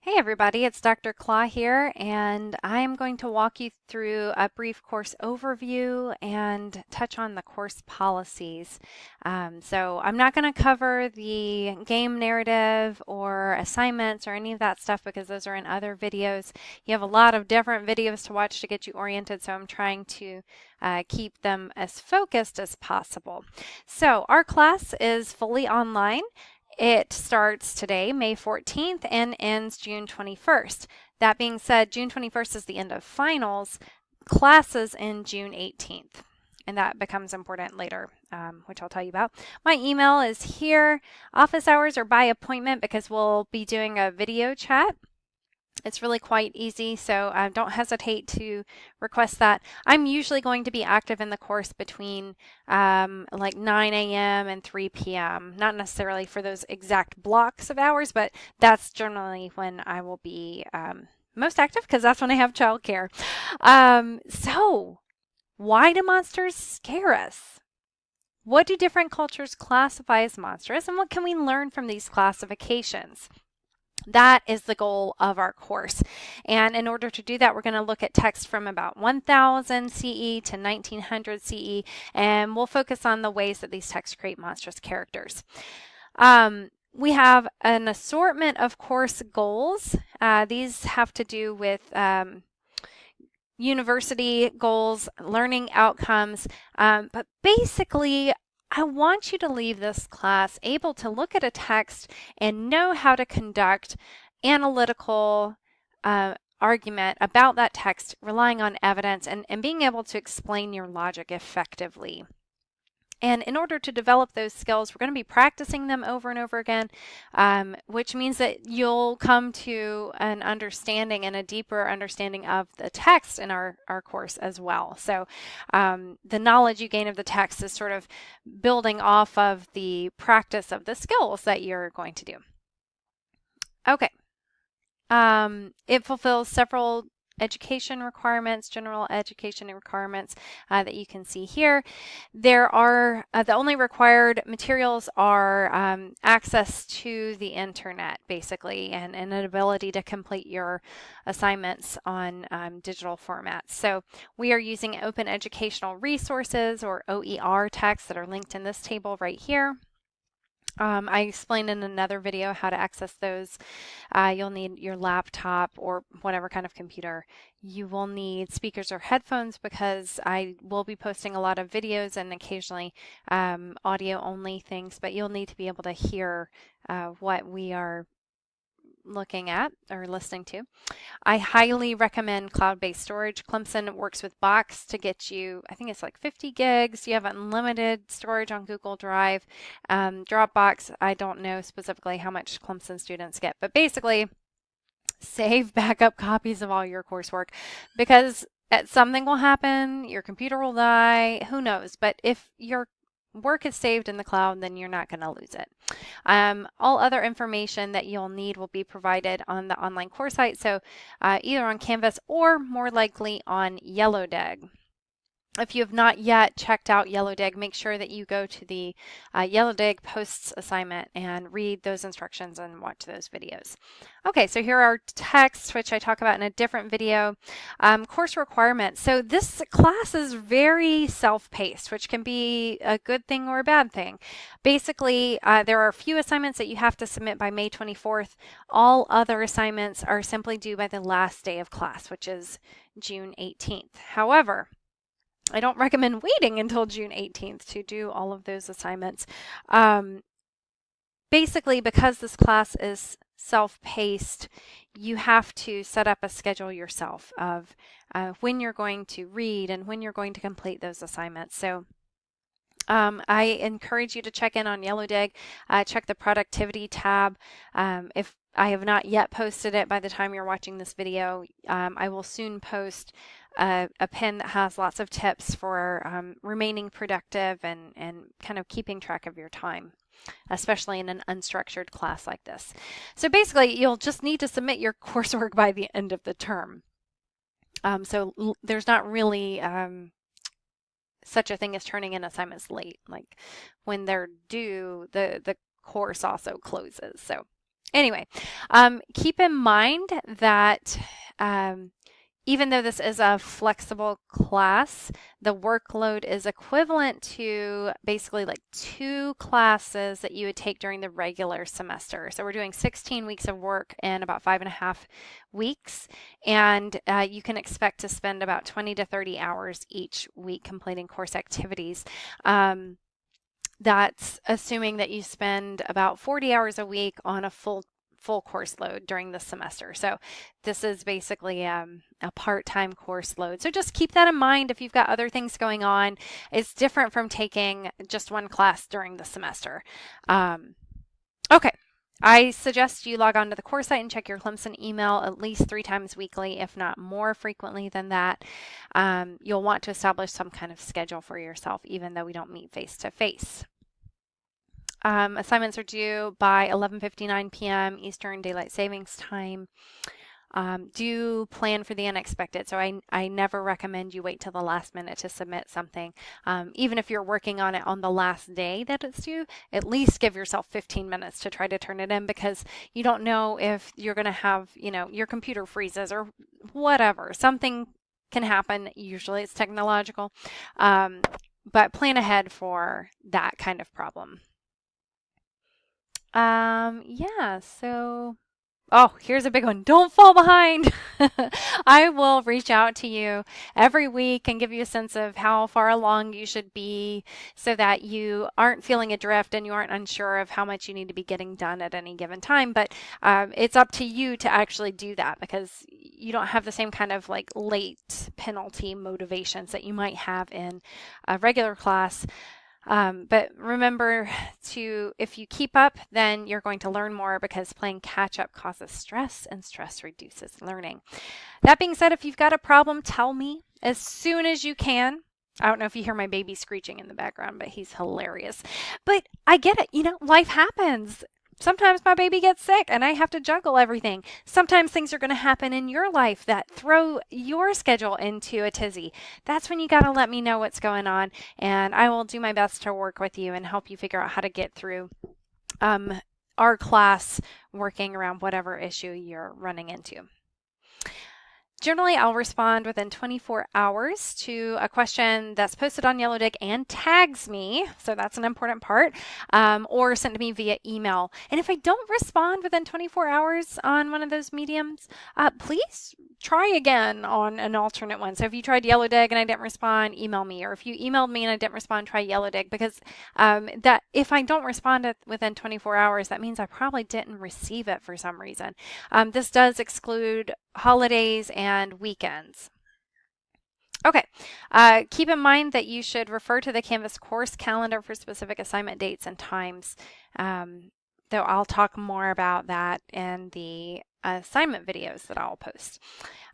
Hey everybody, it's Dr. Claw here, and I am going to walk you through a brief course overview and touch on the course policies. So I'm not going to cover the game narrative or assignments or any of that stuff because those are in other videos. You have a lot of different videos to watch to get you oriented, so I'm trying to keep them as focused as possible. So our class is fully online. It starts today, May 14th, and ends June 21st. That being said, June 21st is the end of finals, classes in June 18th. And that becomes important later, which I'll tell you about. My email is here. Office hours are by appointment because we'll be doing a video chat. It's really quite easy, so don't hesitate to request that. I'm usually going to be active in the course between like 9 a.m. and 3 p.m. Not necessarily for those exact blocks of hours, but that's generally when I will be most active because that's when I have childcare. So why do monsters scare us? What do different cultures classify as monstrous, and what can we learn from these classifications? That is the goal of our course. And in order to do that, we're going to look at text from about 1000 CE to 1900 CE, and we'll focus on the ways that these texts create monstrous characters. We have an assortment of course goals. These have to do with university goals, learning outcomes, but basically I want you to leave this class able to look at a text and know how to conduct analytical argument about that text, relying on evidence and being able to explain your logic effectively. And in order to develop those skills, we're going to be practicing them over and over again, which means that you'll come to an understanding and a deeper understanding of the text in our course as well. So the knowledge you gain of the text is sort of building off of the practice of the skills that you're going to do. Okay. It fulfills several education requirements, general education requirements that you can see here. There are, the only required materials are access to the internet, basically, and an ability to complete your assignments on digital formats. So we are using open educational resources, or OER texts, that are linked in this table right here. I explained in another video how to access those. You'll need your laptop or whatever kind of computer. You will need speakers or headphones because I will be posting a lot of videos and occasionally audio only things, but you'll need to be able to hear what we are looking at or listening to. I highly recommend cloud-based storage. Clemson works with Box to get you, I think it's like 50 gigs. You have unlimited storage on Google Drive. Dropbox, I don't know specifically how much Clemson students get, but basically save backup copies of all your coursework because something will happen, your computer will die, who knows, but if your work is saved in the cloud, then you're not going to lose it. All other information that you'll need will be provided on the online course site, so either on Canvas or more likely on YellowDeg. If you have not yet checked out YellowDeg, make sure that you go to the YellowDeg posts assignment and read those instructions and watch those videos. Okay, so here are texts, which I talk about in a different video. Course requirements. So this class is very self-paced, which can be a good thing or a bad thing. Basically, there are a few assignments that you have to submit by May 24th. All other assignments are simply due by the last day of class, which is June 18th. However, I don't recommend waiting until June 18th to do all of those assignments. Basically, because this class is self-paced, you have to set up a schedule yourself of when you're going to read and when you're going to complete those assignments. So I encourage you to check in on YellowDeg, check the productivity tab. If I have not yet posted it by the time you're watching this video, I will soon post a pin that has lots of tips for remaining productive and kind of keeping track of your time, especially in an unstructured class like this. So basically, you'll just need to submit your coursework by the end of the term. So there's not really such a thing as turning in assignments late. Like when they're due, the course also closes. So Anyway, keep in mind that um, even though this is a flexible class, the workload is equivalent to basically like 2 classes that you would take during the regular semester. So we're doing 16 weeks of work in about 5.5 weeks, and you can expect to spend about 20 to 30 hours each week completing course activities. That's assuming that you spend about 40 hours a week on a full course load during the semester. So this is basically a part-time course load. So just keep that in mind if you've got other things going on. It's different from taking just one class during the semester. Okay. I suggest you log on to the course site and check your Clemson email at least 3 times weekly, if not more frequently than that. You'll want to establish some kind of schedule for yourself, even though we don't meet face to face. Assignments are due by 11:59 p.m. Eastern Daylight Savings Time. Do plan for the unexpected. So I never recommend you wait till the last minute to submit something. Even if you're working on it on the last day that it's due, at least give yourself 15 minutes to try to turn it in, because you don't know if you're going to have, your computer freezes or whatever. Something can happen. Usually it's technological. But plan ahead for that kind of problem. Yeah, so oh, here's a big one. Don't fall behind. I will reach out to you every week and give you a sense of how far along you should be so that you aren't feeling adrift and you aren't unsure of how much you need to be getting done at any given time. But it's up to you to actually do that, because you don't have the same kind of like late penalty motivations that you might have in a regular class. But remember if you keep up, then you're going to learn more, because playing catch up causes stress and stress reduces learning. That being said, if you've got a problem, tell me as soon as you can. I don't know if you hear my baby screeching in the background, but he's hilarious. But I get it. Life happens. Sometimes my baby gets sick and I have to juggle everything. Sometimes things are going to happen in your life that throw your schedule into a tizzy. That's when you got to let me know what's going on, and I will do my best to work with you and help you figure out how to get through our class, working around whatever issue you're running into. Generally, I'll respond within 24 hours to a question that's posted on Yellowdig and tags me, so that's an important part, or sent to me via email. And if I don't respond within 24 hours on one of those mediums, please try again on an alternate one. So if you tried Yellowdig and I didn't respond, email me. Or if you emailed me and I didn't respond, try Yellowdig, because that if I don't respond within 24 hours, that means I probably didn't receive it for some reason. This does exclude holidays and weekends. Okay, keep in mind that you should refer to the Canvas course calendar for specific assignment dates and times, though I'll talk more about that in the assignment videos that I'll post.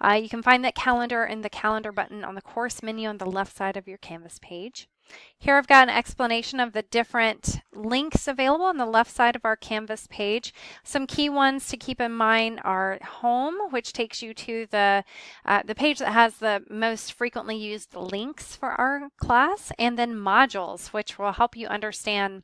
You can find that calendar in the calendar button on the course menu on the left side of your Canvas page. Here I've got an explanation of the different links available on the left side of our Canvas page. Some key ones to keep in mind are Home, which takes you to the page that has the most frequently used links for our class, and then Modules, which will help you understand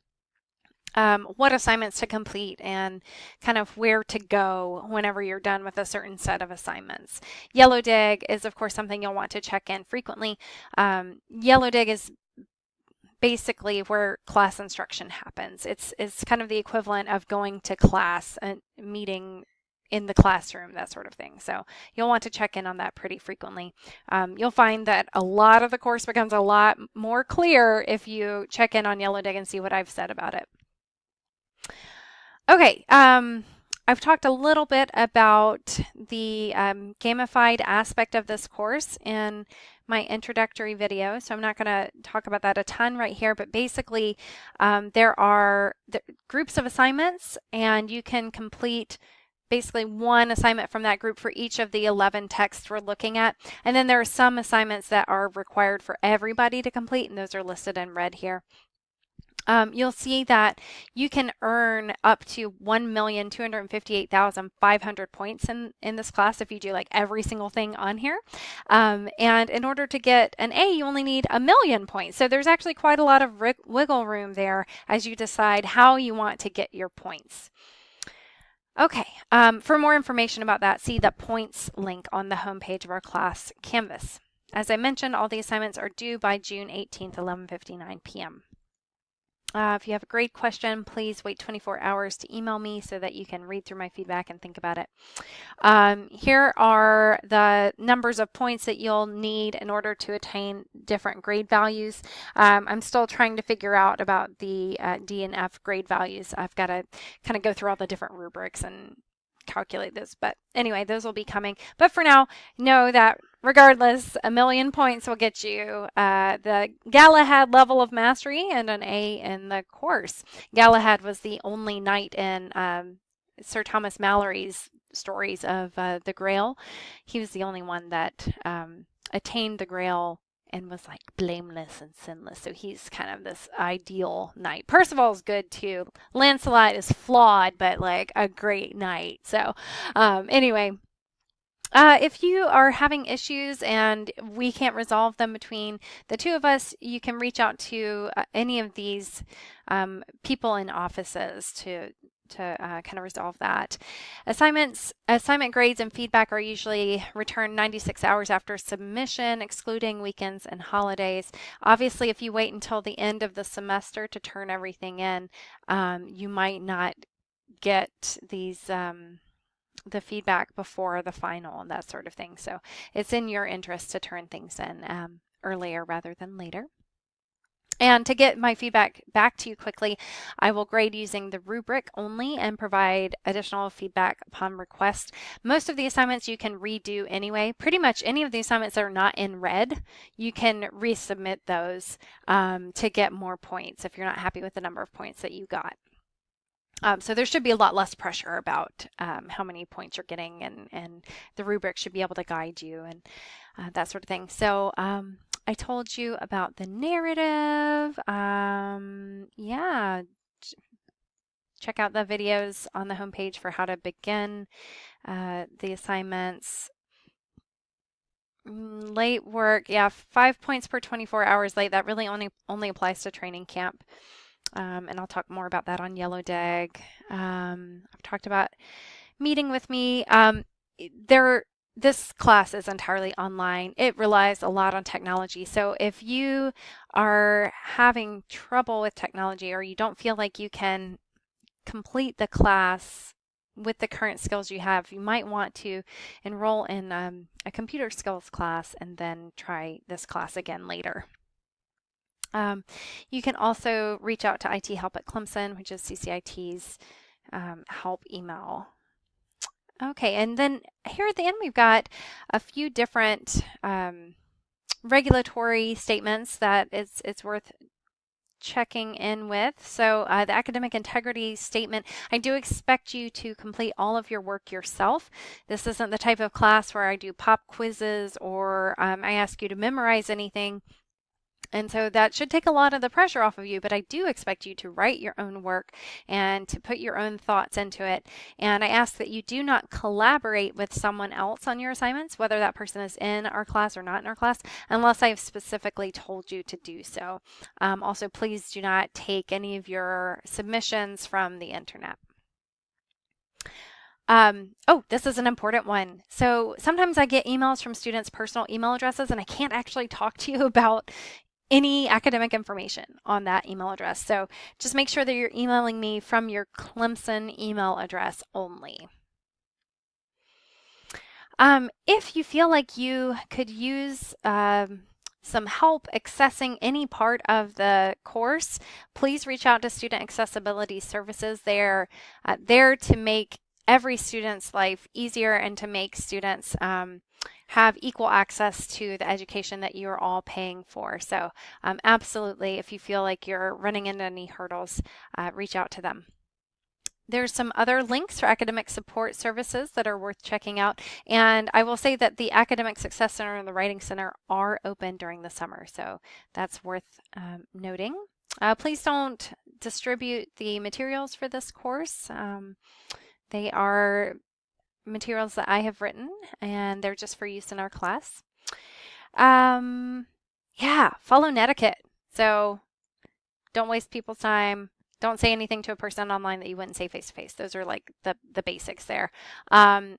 what assignments to complete and kind of where to go whenever you're done with a certain set of assignments. Yellowdig is, of course, something you'll want to check in frequently. Yellowdig is basically where class instruction happens. It's kind of the equivalent of going to class and meeting in the classroom, that sort of thing. So you'll want to check in on that pretty frequently. You'll find that a lot of the course becomes a lot more clear if you check in on Yellowdig and see what I've said about it. Okay, I've talked a little bit about the gamified aspect of this course in my introductory video, so I'm not going to talk about that a ton right here, but basically there are groups of assignments, and you can complete basically one assignment from that group for each of the 11 texts we're looking at. And then there are some assignments that are required for everybody to complete, and those are listed in red here. You'll see that you can earn up to 1,258,500 points in this class if you do like every single thing on here. And in order to get an A, you only need 1,000,000 points. So there's actually quite a lot of wiggle room there as you decide how you want to get your points. Okay, for more information about that, see the points link on the homepage of our class Canvas. As I mentioned, all the assignments are due by June 18th, 11:59 p.m. If you have a grade question, please wait 24 hours to email me so that you can read through my feedback and think about it. Here are the numbers of points that you'll need in order to attain different grade values. I'm still trying to figure out about the D and F grade values. I've got to kind of go through all the different rubrics and calculate this. But anyway, those will be coming. But for now, know that regardless, 1,000,000 points will get you the Galahad level of mastery and an A in the course. Galahad was the only knight in Sir Thomas Malory's stories of the Grail. He was the only one that attained the Grail and was like blameless and sinless. So he's kind of this ideal knight. Percival's good too. Lancelot is flawed, but like a great knight. So anyway, if you are having issues and we can't resolve them between the two of us, you can reach out to any of these people in offices to kind of resolve that. Assignment grades and feedback are usually returned 96 hours after submission, excluding weekends and holidays. Obviously, if you wait until the end of the semester to turn everything in, you might not get these the feedback before the final and that sort of thing. So it's in your interest to turn things in earlier rather than later. And to get my feedback back to you quickly, I will grade using the rubric only and provide additional feedback upon request. Most of the assignments you can redo anyway. Pretty much any of the assignments that are not in red, you can resubmit those to get more points if you're not happy with the number of points that you got. So there should be a lot less pressure about how many points you're getting, and the rubric should be able to guide you and that sort of thing. So I told you about the narrative. Yeah, check out the videos on the homepage for how to begin the assignments. Late work, yeah, 5 points per 24 hours late. That really only applies to training camp. And I'll talk more about that on Yellow Dag. I've talked about meeting with me. This class is entirely online. It relies a lot on technology. So if you are having trouble with technology or you don't feel like you can complete the class with the current skills you have, you might want to enroll in a computer skills class and then try this class again later. You can also reach out to IT Help at Clemson, which is CCIT's help email. Okay, and then here at the end, we've got a few different regulatory statements that it's worth checking in with. So the academic integrity statement, I do expect you to complete all of your work yourself. This isn't the type of class where I do pop quizzes or I ask you to memorize anything. And so that should take a lot of the pressure off of you, but I do expect you to write your own work and to put your own thoughts into it. And I ask that you do not collaborate with someone else on your assignments, whether that person is in our class or not in our class, unless I've specifically told you to do so. Also, please do not take any of your submissions from the internet. Oh, this is an important one. So sometimes I get emails from students' personal email addresses, and I can't actually talk to you about any academic information on that email address. So just make sure that you're emailing me from your Clemson email address only. If you feel like you could use some help accessing any part of the course, please reach out to Student Accessibility Services. They're there to make every student's life easier and to make students have equal access to the education that you're all paying for. So absolutely, if you feel like you're running into any hurdles, reach out to them. There's some other links for academic support services that are worth checking out. And I will say that the Academic Success Center and the Writing Center are open during the summer. So that's worth noting. Please don't distribute the materials for this course. They are materials that I have written, and they're just for use in our class. Yeah, follow netiquette. So don't waste people's time. Don't say anything to a person online that you wouldn't say face to face. Those are like the basics there. And